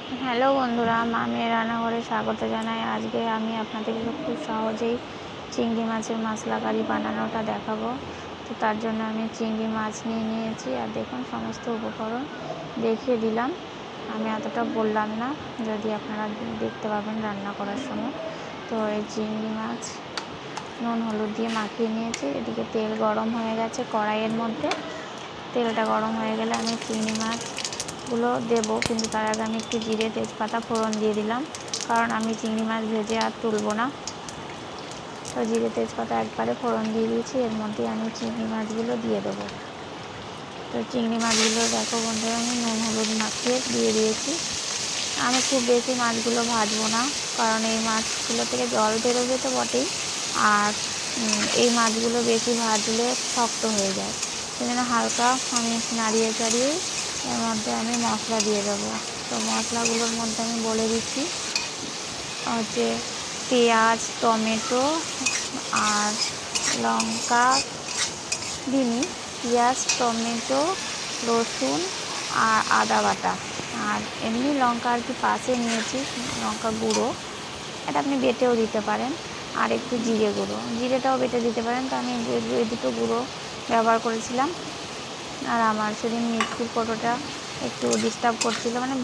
Hello বন্ধুরা, মামির রান্নাঘরে স্বাগত জানাই। আজকে আমি আপনাদেরকে খুব সহজেই চিংড়ি মাছের মশলা কারি বানানোটা দেখাবো। তো তার জন্য আমি চিংড়ি মাছ নিয়ে নিয়েছি, আর দেখুন সমস্ত উপকরণ দেখিয়ে দিলাম। আমি এতটা বললাম না, যদি আপনারা দেখতে পাবেন রান্না করার সময়। তো এই চিংড়ি মাছ নুন হলুদ দিয়ে মাখিয়ে নিয়েছি। এদিকে তেল গরম হয়ে গেছে কড়াইয়ের মধ্যে। তেলটা গরম হয়ে গেলে আমি চিংড়ি মাছগুলো দেবো, কিন্তু তার আগে আমি একটু জিরে তেজপাতা ফোড়ন দিয়ে দিলাম, কারণ আমি চিংড়ি মাছ ভেজে আর তুলবো না। তো জিরে তেজপাতা একবারে ফোড়ন দিয়ে দিয়েছি, এর মধ্যে আমি চিংড়ি মাছগুলো দিয়ে দেবো। তো চিংড়ি মাছগুলো দেখো বন্ধুরা, আমি নুন হলুদ মাখিয়ে দিয়ে দিয়েছি। আমি খুব বেশি মাছগুলো ভাজবো না, কারণ এই মাছগুলো থেকে জল বেরোবে তো বটেই, আর এই মাছগুলো বেশি ভাজলে শক্ত হয়ে যায়। সেজন্য হালকা আমি নাড়িয়ে চাড়িয়ে এর মধ্যে আমি মশলা দিয়ে দেবো। তো মশলাগুলোর মধ্যে আমি বলে দিচ্ছি হচ্ছে পেঁয়াজ, টমেটো আর লঙ্কা দিইনি, পেঁয়াজ, টমেটো, রসুন আর আদা বাটা, আর এমনি লঙ্কা আর কি পাশে নিয়েছি, লঙ্কা গুঁড়ো, এটা আপনি বেটেও দিতে পারেন, আর একটু জিরে গুঁড়ো, জিরেটাও বেটে দিতে পারেন। তো আমি এই দুটো গুঁড়ো ব্যবহার করেছিলাম। আর আমার সেদিন মিক্সির কৌটোটা একটু ডিস্টার্ব করছিলো, মানে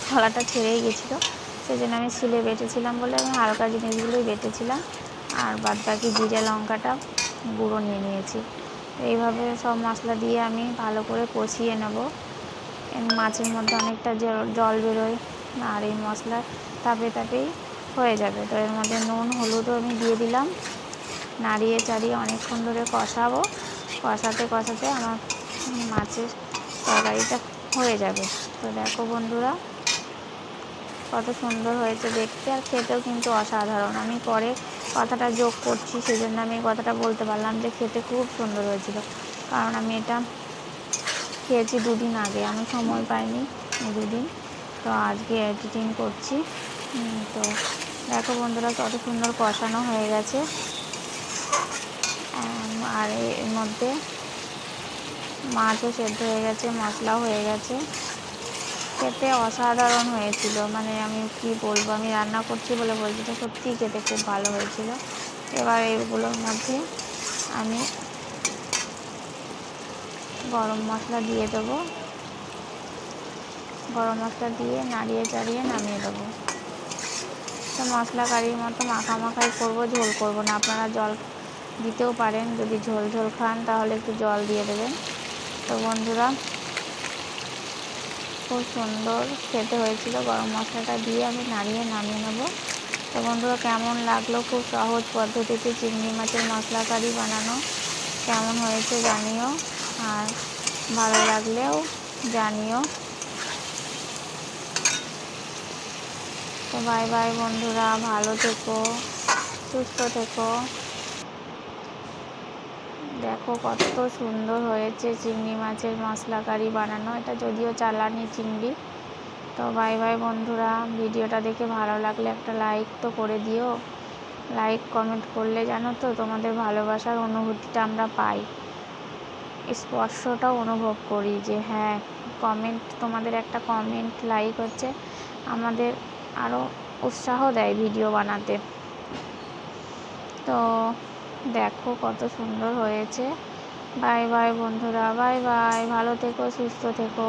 থালাটা ছেড়েই গেছিলো, সেই জন্য আমি শিলে বেটেছিলাম বলে আমি হালকা জিনিসগুলোই বেটেছিলাম, আর বাদ বাকি জিরে লঙ্কাটা গুঁড়ো নিয়ে নিয়েছি। এইভাবে সব মশলা দিয়ে আমি ভালো করে কষিয়ে নেব। মাছের মধ্যে অনেকটা জল বেরোয়, আর এই মশলা তাপে তাপেই হয়ে যাবে। তো এর মধ্যে নুন হলুদও আমি দিয়ে দিলাম, নাড়িয়ে চাড়িয়ে অনেকক্ষণ ধরে কষাবো। কষাতে কষাতে আমার মাছের তরকারিটা হয়ে যাবে। তো দেখো বন্ধুরা, কত সুন্দর হয়েছে দেখতে, আর খেতেও কিন্তু অসাধারণ। আমি পরে কথাটা যোগ করছি, সেই জন্য আমি কথাটা বলতে পারলাম যে খেতে খুব সুন্দর হয়েছিল, কারণ আমি এটা খেয়েছি দুদিন আগে, আমি সময় পাইনি এই দুদিন, তো আজকে এডিটিং করছি। তো দেখো বন্ধুরা, কত সুন্দর কষানো হয়ে গেছে, আর এর মধ্যে মাছও সেদ্ধ হয়ে গেছে, মশলাও হয়ে গেছে। খেতে অসাধারণ হয়েছিল, মানে আমি কি বলবো, আমি রান্না করছি বলে বলছি, তো সত্যিই খেতে খুব ভালো হয়েছিল। এবার এগুলোর মধ্যে আমি গরম মশলা দিয়ে দেবো, গরম মশলা দিয়ে নাড়িয়ে চাড়িয়ে নামিয়ে দেবো। তো মশলা কারির মতো মাখামাখাই করবো, ঝোল করবো না। আপনারা জল দিতেও পারেন, যদি ঝোল ঝোল খান তাহলে একটু জল দিয়ে দেবেন। তো বন্ধুরা, খুব সুন্দর খেতে হয়েছিল। গরম মশলাটা দিয়ে আমি নাড়িয়ে নামিয়ে নেব। তো বন্ধুরা, কেমন লাগলো খুব সহজ পদ্ধতিতে চিংড়ি মাছের মশলা কারি বানানো, কেমন হয়েছে জানিও, আর ভালো লাগলেও জানিও। তো বাই বাই বন্ধুরা, ভালো থেকো, সুস্থ থেকো। দেখো কত সুন্দর হয়েছে চিংড়ি মাছের মশলা কারি বানানো, এটা যদিও চালানি চিংড়ি। তো বাই বাই বন্ধুরা, ভিডিওটা দেখে ভালো লাগলে একটা লাইক তো করে দিও। লাইক কমেন্ট করলে জানো তো তোমাদের ভালোবাসার অনুভূতিটা আমরা পাই, স্পর্শটাও অনুভব করি যে হ্যাঁ, কমেন্ট, তোমাদের একটা কমেন্ট লাইক হচ্ছে আমাদের আরও উৎসাহ দেয় ভিডিও বানাতে। তো দেখো কত সুন্দর হয়েছে। বাই বাই বন্ধুরা, বাই বাই, ভালো থেকো, সুস্থ থেকো।